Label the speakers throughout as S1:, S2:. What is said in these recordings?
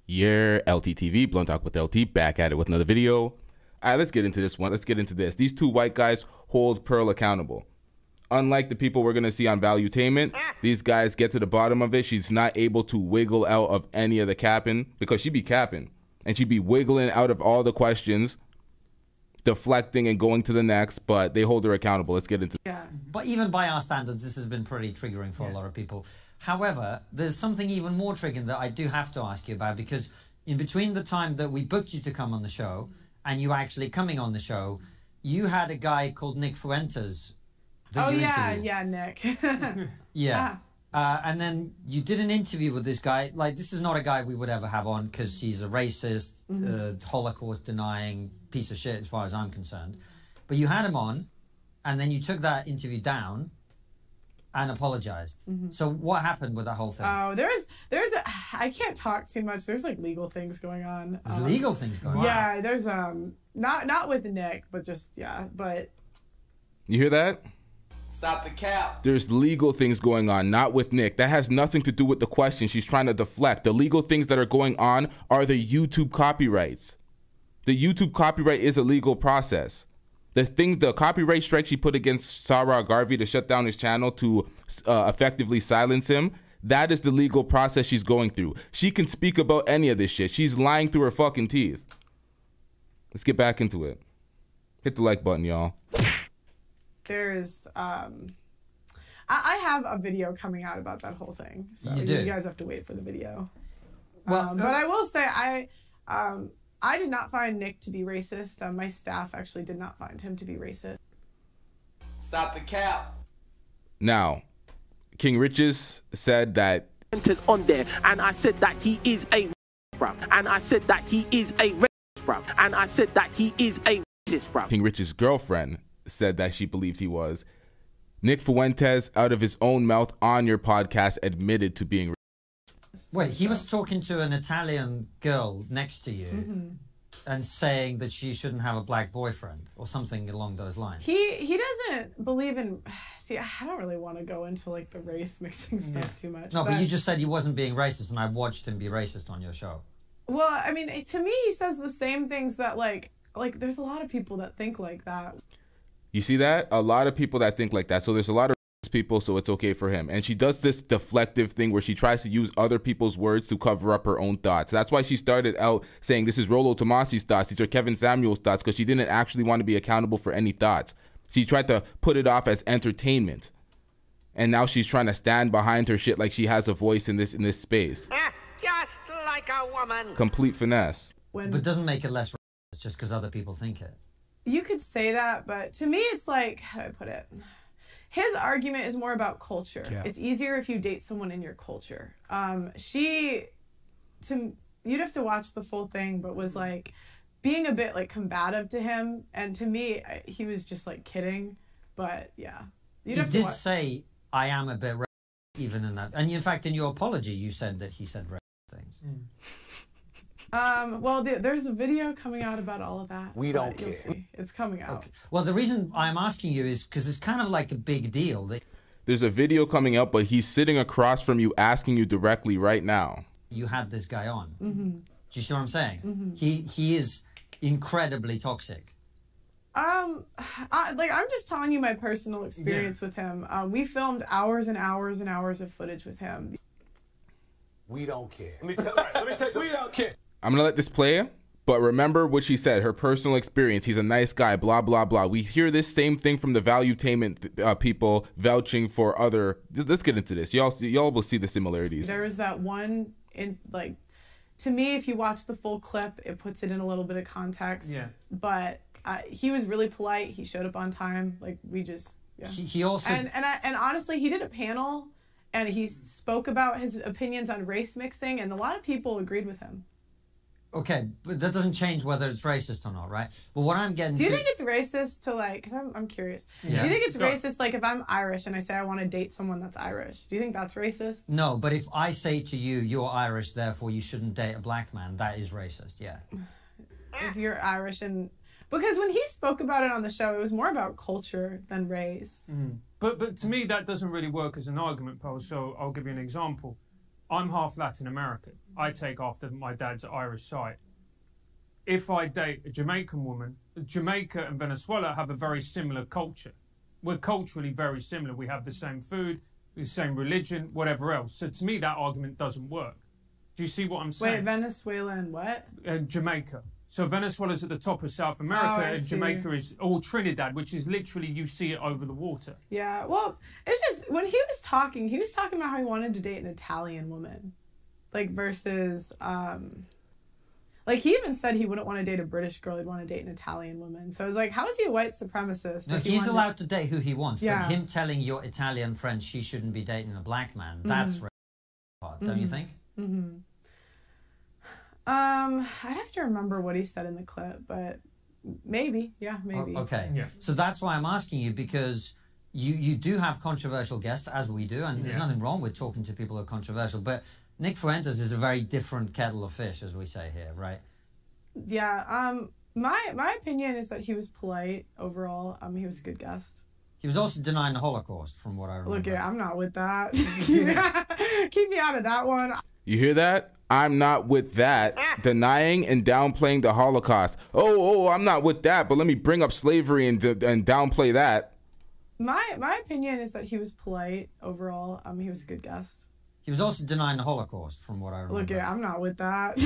S1: Yeah, LTTV, Blunt Talk with LT, back at it with another video. All right, let's get into this one. Let's get into this. These two white guys hold Pearl accountable. Unlike the people we're going to see on Valuetainment, these guys get to the bottom of it. She's not able to wiggle out of any of the capping because she'd be capping. And she'd be wiggling out of all the questions, deflecting and going to the next, but they hold her accountable. Let's get into it.
S2: Yeah. But even by our standards, this has been pretty triggering for a lot of people. However, there's something even more triggering that I do have to ask you about, because in between the time that we booked you to come on the show and you actually coming on the show, you had a guy called Nick Fuentes that you interviewed.
S3: Yeah, Nick.
S2: Yeah. And then you did an interview with this guy. Like, this is not a guy we would ever have on because he's a racist, Holocaust-denying piece of shit as far as I'm concerned. But you had him on, and then you took that interview down and apologized. So what happened with that whole thing?
S3: Oh, I can't talk too much. There's like legal things going on.
S2: There's legal things going on?
S3: Yeah, there's not with Nick, but just, but.
S1: You hear that?
S4: Stop the cap.
S1: There's legal things going on, not with Nick. That has nothing to do with the question she's trying to deflect. The legal things that are going on are the YouTube copyrights. The YouTube copyright is a legal process. The copyright strike she put against Sarah Garvey to shut down his channel to effectively silence him, that is the legal process she's going through. She can speak about any of this shit. She's lying through her fucking teeth. Let's get back into it. Hit the like button, y'all.
S3: There's I have a video coming out about that whole thing, so you guys have to wait for the video. Well, but I will say I did not find Nick to be racist. My staff actually did not find him to be racist.
S4: Stop the cap.
S1: Now, King Riches said that
S5: Fuentes on there, and I said that he is a bruv, and I said that he is a racist, bruv, and I said that he is a racist, bruv.
S1: King Riches' girlfriend said that she believed he was. Nick Fuentes, out of his own mouth on your podcast, admitted to being racist.
S2: Wait, he was talking to an Italian girl next to you and saying that she shouldn't have a black boyfriend or something along those lines.
S3: He doesn't believe in. See, I don't really want to go into like the race mixing stuff too much.
S2: No, but you just said he wasn't being racist, and I watched him be racist on your show.
S3: Well, I mean, to me, he says the same things that like there's a lot of people that think like that.
S1: You see that? A lot of people that think like that. So there's a lot of people, so it's okay for him. And she does this deflective thing where she tries to use other people's words to cover up her own thoughts. That's why she started out saying this is Rollo Tomasi's thoughts, these are Kevin Samuel's thoughts, because she didn't actually want to be accountable for any thoughts. She tried to put it off as entertainment. And now she's trying to stand behind her shit like she has a voice in this space.
S6: Just like a woman.
S1: Complete finesse.
S2: But it doesn't make it less racist just because other people think it.
S3: You could say that, but to me, it's like, how do I put it? His argument is more about culture. Yeah. It's easier if you date someone in your culture. You'd have to watch the full thing, but was like being a bit like combative to him. And to me, he was just like kidding. But yeah,
S2: he did say, I am a bit racist, even in that. And in fact, in your apology, you said that he said racist things.
S3: Well, there's a video coming out about all of that.
S4: We don't care.
S3: See. It's coming out.
S2: Okay. Well, the reason I'm asking you is because it's kind of like a big deal.
S1: There's a video coming up, but he's sitting across from you asking you directly right now.
S2: You had this guy on. Do you see what I'm saying? He is incredibly toxic.
S3: I'm just telling you my personal experience with him. We filmed hours and hours and hours of footage with him.
S4: We don't care. Let me tell you, we don't care.
S1: I'm going to let this play, but remember what she said, her personal experience. He's a nice guy, blah, blah, blah. We hear this same thing from the Valuetainment people vouching for other. Let's get into this. Y'all will see the similarities.
S3: There was that one, to me, if you watch the full clip, it puts it in a little bit of context. Yeah. But he was really polite. He showed up on time. Like, we just, yeah.
S2: He also...
S3: And honestly, he did a panel, and he spoke about his opinions on race mixing, and a lot of people agreed with him.
S2: Okay, but that doesn't change whether it's racist or not, right? But what I'm getting
S3: to... Do you think it's racist to, like... Because I'm curious. Yeah. Do you think it's racist, like, if I'm Irish and I say I want to date someone that's Irish? Do you think that's racist?
S2: No, but if I say to you, you're Irish, therefore you shouldn't date a black man, that is racist, yeah.
S3: If you're Irish and... Because when he spoke about it on the show, it was more about culture than race.
S7: But to me, that doesn't really work as an argument, Pearl, so I'll give you an example. I'm half Latin American. I take after my dad's Irish side. If I date a Jamaican woman, Jamaica and Venezuela have a very similar culture. We're culturally very similar. We have the same food, the same religion, whatever else. So to me, that argument doesn't work. Do you see what I'm saying?
S3: Wait, Venezuela and what?
S7: Jamaica. So Venezuela's at the top of South America, and Jamaica is all Trinidad, which is literally, you see it over the water.
S3: Yeah, well, it's just, when he was talking about how he wanted to date an Italian woman. Like, versus, like, he even said he wouldn't want to date a British girl, he'd want to date an Italian woman. So I was like, how is he a white supremacist?
S2: No, he's allowed to date who he wants,
S3: Yeah.
S2: but him telling your Italian friend she shouldn't be dating a black man, that's hard, don't you think?
S3: Mm-hmm. I'd have to remember what he said in the clip, but maybe, yeah, maybe.
S2: Okay,
S7: Yeah.
S2: So that's why I'm asking you, because you do have controversial guests, as we do, and there's nothing wrong with talking to people who are controversial, but Nick Fuentes is a very different kettle of fish, as we say here, right?
S3: Yeah, my opinion is that he was polite overall. He was a good guest.
S2: He was also denying the Holocaust, from what I remember.
S3: Look, I'm not with that. Keep me out of that one.
S1: You hear that? I'm not with that. Denying and downplaying the Holocaust. Oh, I'm not with that, but let me bring up slavery and downplay that.
S3: My opinion is that he was polite overall. He was a good guest.
S2: He was also denying the Holocaust, from what I remember.
S3: Look, I'm not with that.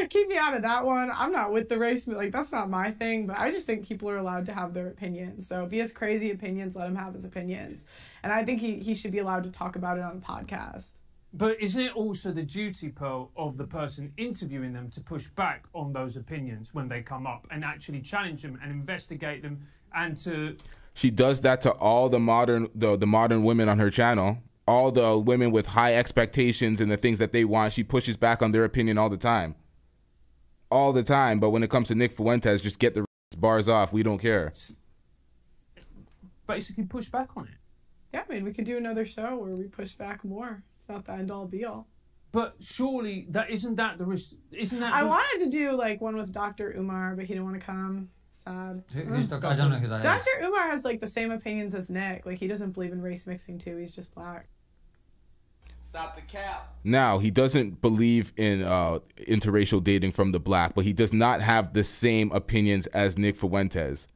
S3: Keep me out of that one. I'm not with the race. Like, that's not my thing, but I just think people are allowed to have their opinions. So if he has crazy opinions, let him have his opinions. And I think he should be allowed to talk about it on a podcast.
S7: But isn't it also the duty, Pearl, of the person interviewing them to push back on those opinions when they come up and actually challenge them and investigate them and to...
S1: She does that to all the modern women on her channel. All the women with high expectations and the things that they want, she pushes back on their opinion all the time. All the time. But when it comes to Nick Fuentes, just get the bars off. We don't care.
S7: Basically push back on it.
S3: Yeah, I mean, we could do another show where we push back more. It's not the end all be all.
S7: But surely isn't that the risk? Isn't that?
S3: I wanted to do like one with Dr. Umar, but he didn't want to come. Sad.
S2: Who's Dr. I don't know who that is.
S3: Dr. Umar has like the same opinions as Nick. Like, he doesn't believe in race mixing too. He's just black.
S4: Stop the cap.
S1: Now, he doesn't believe in interracial dating from the black, but he does not have the same opinions as Nick Fuentes.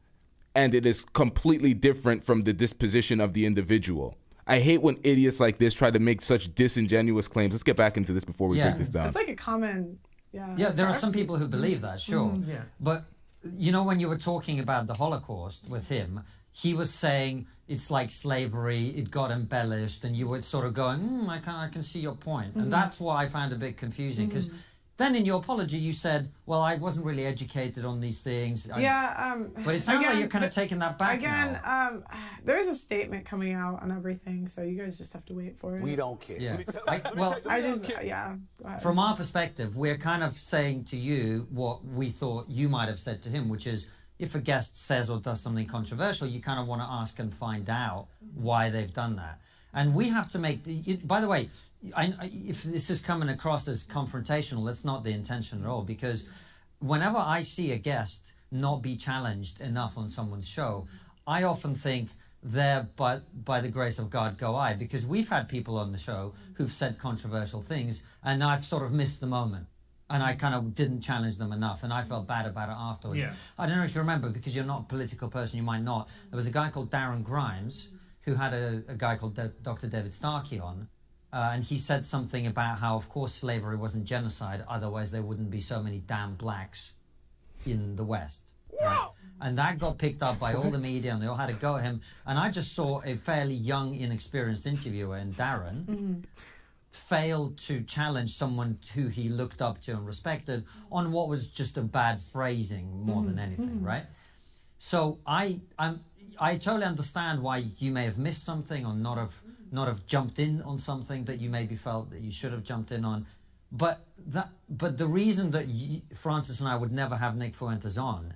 S1: And it is completely different from the disposition of the individual. I hate when idiots like this try to make such disingenuous claims. Let's get back into this before we break this down.
S3: It's like a common,
S2: Yeah, there are some people who believe that, sure.
S7: Yeah.
S2: But, you know, when you were talking about the Holocaust with him, he was saying it's like slavery, it got embellished, and you were sort of going, I can see your point. And that's what I found a bit confusing, because then in your apology you said, well, I wasn't really educated on these things.
S3: but
S2: it sounds like you're kind of taking that back now.
S3: There's a statement coming out on everything, so you guys just have to wait for it.
S4: We don't care.
S2: Yeah. From our perspective, we're kind of saying to you what we thought you might have said to him, which is, if a guest says or does something controversial, you kind of want to ask and find out why they've done that. And we have to make... by the way, if this is coming across as confrontational, that's not the intention at all, because whenever I see a guest not be challenged enough on someone's show, I often think, there, but by the grace of God go I, because we've had people on the show who've said controversial things, and I've sort of missed the moment. And I kind of didn't challenge them enough, and I felt bad about it afterwards.
S7: Yeah.
S2: I don't know if you remember, because you're not a political person, you might not. There was a guy called Darren Grimes, who had a guy called Dr. David Starkey on, and he said something about how, of course, slavery wasn't genocide, otherwise there wouldn't be so many damn blacks in the West. Right? And that got picked up by all the media, and they all had a go at him. And I just saw a fairly young, inexperienced interviewer in Darren failed to challenge someone who he looked up to and respected on what was just a bad phrasing more than anything, right? So I totally understand why you may have missed something or not have jumped in on something that you maybe felt that you should have jumped in on, but the reason that Francis and I would never have Nick Fuentes on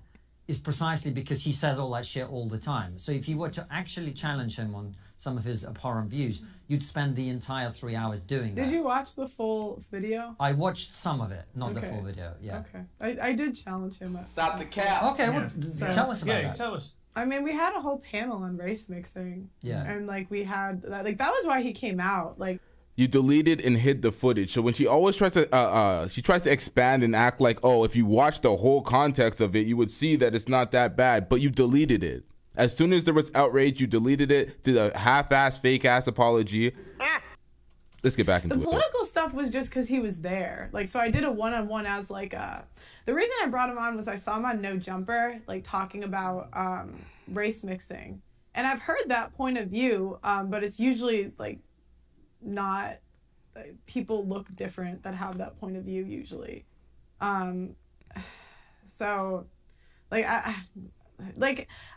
S2: is precisely because he says all that shit all the time. So if you were to actually challenge him on some of his abhorrent views, you'd spend the entire 3 hours doing that.
S3: Did you watch the full video?
S2: I watched some of it, not the full video, yeah.
S3: Okay. I did challenge him.
S4: Stop the cap.
S2: Okay, well, tell us about that.
S7: Tell us.
S3: I mean, we had a whole panel on race mixing.
S2: Yeah.
S3: And, like, we had... Like, that was why he came out. Like...
S1: You deleted and hid the footage. So when she always tries to expand and act like, oh, if you watch the whole context of it, you would see that it's not that bad, but you deleted it. As soon as there was outrage, you deleted it, did a half-ass, fake-ass apology. Let's get back into it.
S3: The political stuff was just because he was there. Like, so I did a one-on-one as like the reason I brought him on was I saw him on No Jumper, like talking about race mixing. And I've heard that point of view, but it's usually like not, people look different that have that point of view usually. So like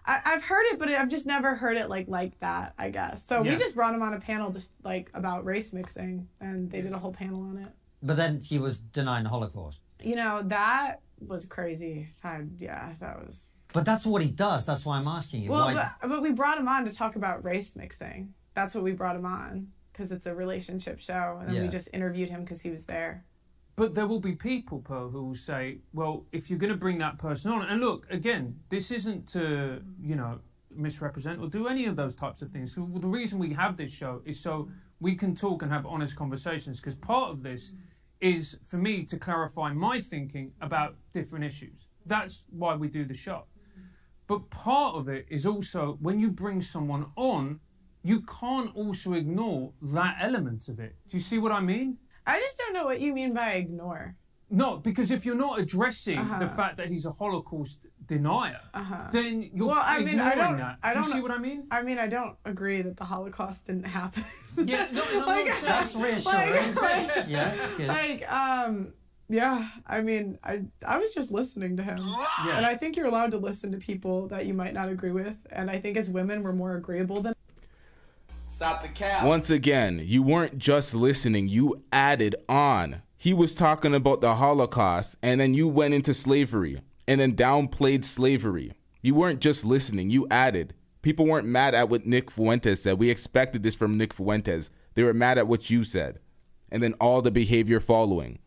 S3: I've heard it, but I've just never heard it like that, I guess. So we just brought him on a panel just like about race mixing, and they did a whole panel on it.
S2: But then he was denying the Holocaust.
S3: You know, that was crazy. Yeah, that was...
S2: But that's what he does. That's why I'm asking you.
S3: Well, but we brought him on to talk about race mixing. That's what we brought him on, because it's a relationship show, and then we just interviewed him because he was there.
S7: But there will be people, Pearl, who will say, well, if you're going to bring that person on, and look, again, this isn't to, you know, misrepresent or do any of those types of things. The reason we have this show is so we can talk and have honest conversations, because part of this is for me to clarify my thinking about different issues. That's why we do the show. But part of it is also when you bring someone on, you can't also ignore that element of it. Do you see what I mean?
S3: I just don't know what you mean by ignore.
S7: No, because if you're not addressing the fact that he's a Holocaust denier, then you're ignoring that. Do you see what I mean?
S3: I mean, I don't agree that the Holocaust didn't happen.
S7: Yeah, no,
S2: that's reassuring.
S3: Yeah, I mean, I was just listening to him. Yeah. And I think you're allowed to listen to people that you might not agree with. And I think as women, we're more agreeable than...
S4: Stop the cap.
S1: Once again, you weren't just listening, you added on. He was talking about the Holocaust, and then you went into slavery, and then downplayed slavery. You weren't just listening, you added. People weren't mad at what Nick Fuentes said. We expected this from Nick Fuentes. They were mad at what you said. And then all the behavior following.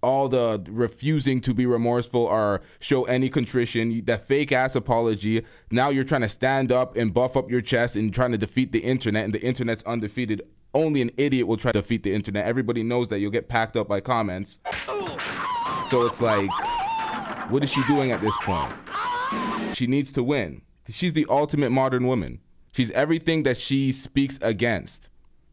S1: All the refusing to be remorseful or show any contrition, that fake ass apology. Now you're trying to stand up and buff up your chest and trying to defeat the internet, and the internet's undefeated. Only an idiot will try to defeat the internet. Everybody knows that you'll get packed up by comments. So it's like, what is she doing at this point? She needs to win. She's the ultimate modern woman. She's everything that she speaks against.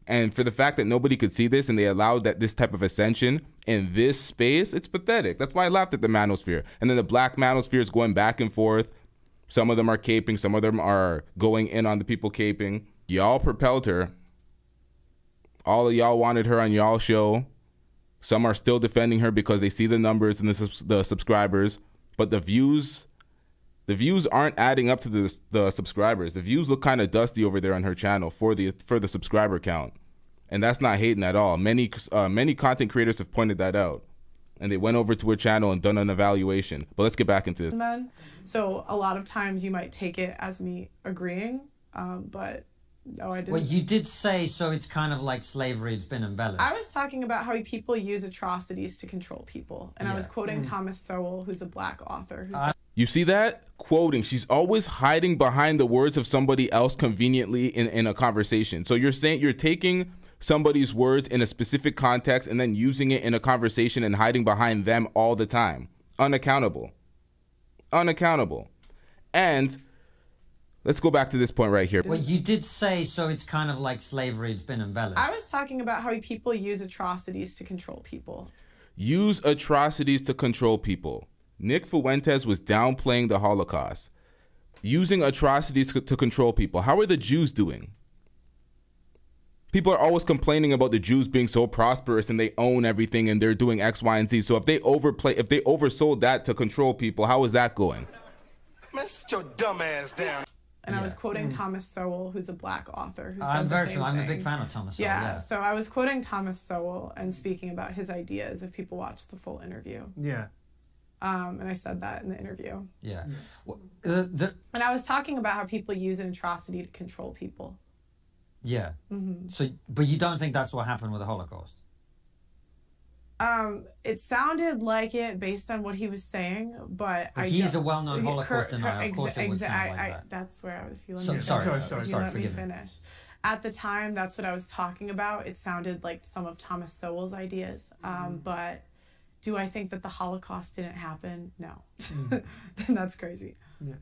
S1: And for the fact that nobody could see this and they allowed this type of ascension in this space, it's pathetic. That's why I laughed at the manosphere. And then the black manosphere is going back and forth. Some of them are caping. Some of them are going in on the people caping. Y'all propelled her. All of y'all wanted her on y'all show. Some are still defending her because they see the numbers and the subscribers. But the views aren't adding up to the subscribers. The views look kind of dusty over there on her channel for the subscriber count. And that's not hating at all. Many content creators have pointed that out. And they went over to her channel and done an evaluation. But let's get back into this.
S3: Men. So a lot of times you might take it as me agreeing, but no, I didn't.
S2: Well, you did say, so it's kind of like slavery, it's been embellished.
S3: I was talking about how people use atrocities to control people. And I was quoting Thomas Sowell, who's a black author. Who said,
S1: you see that? Quoting. She's always hiding behind the words of somebody else conveniently in a conversation. So you're saying you're taking somebody's words in a specific context and then using it in a conversation and hiding behind them all the time. Unaccountable. Unaccountable. And let's go back to this point right here.
S2: Well, you did say, so it's kind of like slavery, it's been embellished.
S3: I was talking about how people use atrocities to control people.
S1: Use atrocities to control people. Nick Fuentes was downplaying the Holocaust. Using atrocities to control people. How are the Jews doing? People are always complaining about the Jews being so prosperous and they own everything and they're doing X, Y, and Z. So if they oversold that to control people, how is that going?
S4: Man, sit your dumb ass down.
S3: And I was quoting Thomas Sowell, who's a black author. Who
S2: I'm a big fan of Thomas Sowell.
S3: Yeah, so I was quoting Thomas Sowell and speaking about his ideas if people watch the full interview.
S7: Yeah.
S3: And I said that in the interview.
S2: Yeah. Well,
S3: and I was talking about how people use an atrocity to control people.
S2: Yeah. So, but you don't think that's what happened with the Holocaust?
S3: It sounded like it based on what he was saying, but
S2: he's a well-known Holocaust denier. Of course, it would sound like that.
S3: That's where I was feeling.
S2: Sorry, forgive me.
S3: Finish. at the time, that's what I was talking about. It sounded like some of Thomas Sowell's ideas. But do I think that the Holocaust didn't happen? No. Then that's crazy.
S7: Yeah.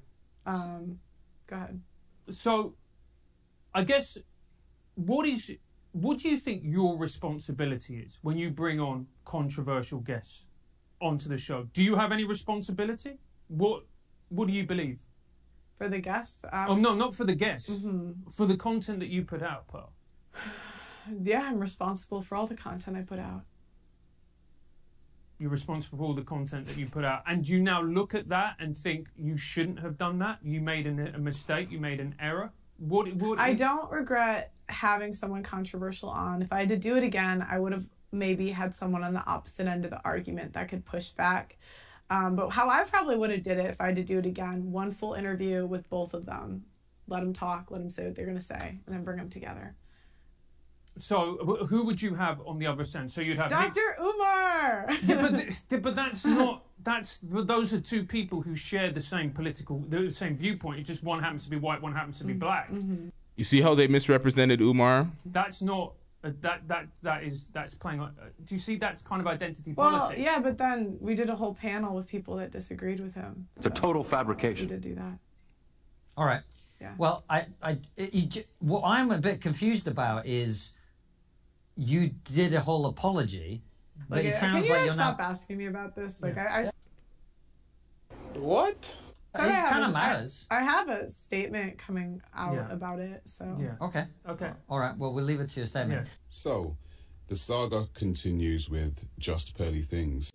S3: Go ahead.
S7: So, I guess, what do you think your responsibility is when you bring on controversial guests onto the show? Do you have any responsibility? What do you believe?
S3: For the guests?
S7: Oh, no, not for the guests. For the content that you put out, Pearl.
S3: Yeah, I'm responsible for all the content I put out.
S7: You're responsible for all the content that you put out. And do you now look at that and think you shouldn't have done that? You made a mistake, you made an error?
S3: I don't regret having someone controversial on. If I had to do it again, I would have maybe had someone on the opposite end of the argument that could push back. But how I probably would have did it if I had to do it again, one full interview with both of them. Let them talk, let them say what they're going to say, and then bring them together.
S7: So who would you have on the other end? So you'd have
S3: Dr. Umar!
S7: but those are two people who share the same the same viewpoint. It's just one happens to be white, one happens to be black.
S1: You see how they misrepresented Umar?
S7: That's not... that's playing on. Do you see that's kind of identity
S3: politics?
S7: politics?
S3: Yeah, but then we did a whole panel with people that disagreed with him.
S8: It's a total fabrication.
S3: We did do that.
S2: All right.
S3: Yeah.
S2: Well, what I'm a bit confused about is you did a whole apology, but it sounds like you're
S3: stop asking me about this? Like
S4: What?
S2: It kind of matters.
S3: I have a statement coming out about it, so...
S7: Yeah.
S2: Okay. All right, well, we'll leave it to your statement.
S7: Yeah.
S9: So, the saga continues with Just Pearly Things.